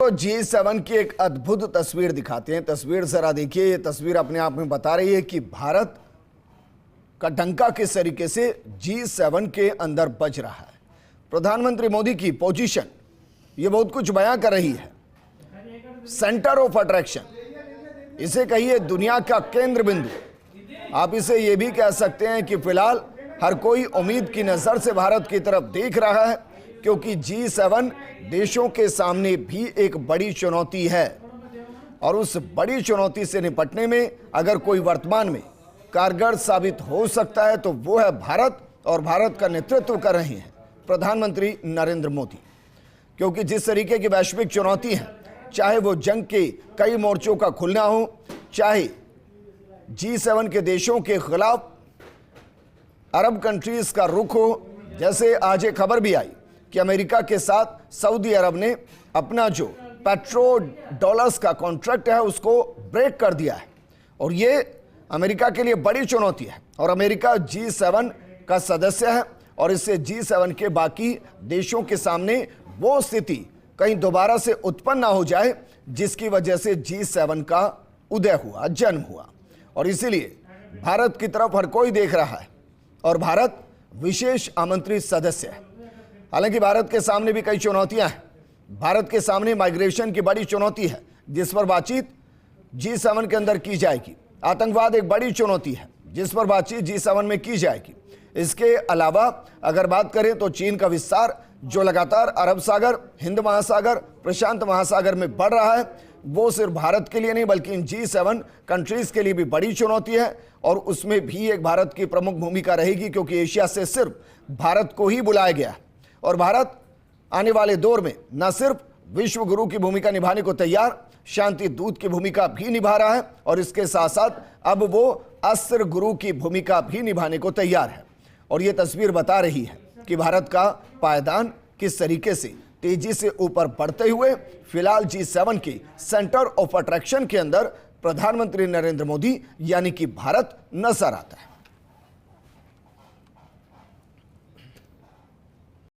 आपको G7 की एक अद्भुत तस्वीर दिखाते हैं। तस्वीर जरा देखिए। ये तस्वीर अपने आप में बता रही है कि भारत का डंका किस तरीके से G7 के अंदर बज रहा है। प्रधानमंत्री मोदी की पोजीशन ये बहुत कुछ बयां कर रही है। सेंटर ऑफ अट्रैक्शन, इसे कहिए दुनिया का केंद्र बिंदु। आप इसे ये भी कह सकते हैं कि फिलहाल हर कोई उम्मीद की नजर से भारत की तरफ देख रहा है, क्योंकि G7 देशों के सामने भी एक बड़ी चुनौती है। और उस बड़ी चुनौती से निपटने में अगर कोई वर्तमान में कारगर साबित हो सकता है तो वो है भारत, और भारत का नेतृत्व कर रहे हैं प्रधानमंत्री नरेंद्र मोदी। क्योंकि जिस तरीके की वैश्विक चुनौती है, चाहे वो जंग के कई मोर्चों का खुलना हो, चाहे G7 के देशों के खिलाफ अरब कंट्रीज का रुख हो, जैसे आज एक खबर भी आई कि अमेरिका के साथ सऊदी अरब ने अपना जो पेट्रो डॉलर्स का कॉन्ट्रैक्ट है उसको ब्रेक कर दिया है। और ये अमेरिका के लिए बड़ी चुनौती है। और अमेरिका G7 का सदस्य है, और इससे G7 के बाकी देशों के सामने वो स्थिति कहीं दोबारा से उत्पन्न ना हो जाए जिसकी वजह से G7 का उदय हुआ, जन्म हुआ। और इसीलिए भारत की तरफ हर कोई देख रहा है, और भारत विशेष आमंत्रित सदस्य है। हालांकि भारत के सामने भी कई चुनौतियां हैं। भारत के सामने माइग्रेशन की बड़ी चुनौती है, जिस पर बातचीत G7 के अंदर की जाएगी। आतंकवाद एक बड़ी चुनौती है, जिस पर बातचीत G7 में की जाएगी। इसके अलावा अगर बात करें तो चीन का विस्तार जो लगातार अरब सागर, हिंद महासागर, प्रशांत महासागर में बढ़ रहा है, वो सिर्फ भारत के लिए नहीं बल्कि इन G7 कंट्रीज के लिए भी बड़ी चुनौती है। और उसमें भी एक भारत की प्रमुख भूमिका रहेगी, क्योंकि एशिया से सिर्फ भारत को ही बुलाया गया है। और भारत आने वाले दौर में न सिर्फ विश्व गुरु की भूमिका निभाने को तैयार, शांति दूत की भूमिका भी निभा रहा है, और इसके साथ साथ अब वो अस्त्र गुरु की भूमिका भी निभाने को तैयार है। और ये तस्वीर बता रही है कि भारत का पायदान किस तरीके से तेजी से ऊपर बढ़ते हुए फिलहाल G7 के सेंटर ऑफ अट्रैक्शन के अंदर प्रधानमंत्री नरेंद्र मोदी यानी कि भारत नजर आता है।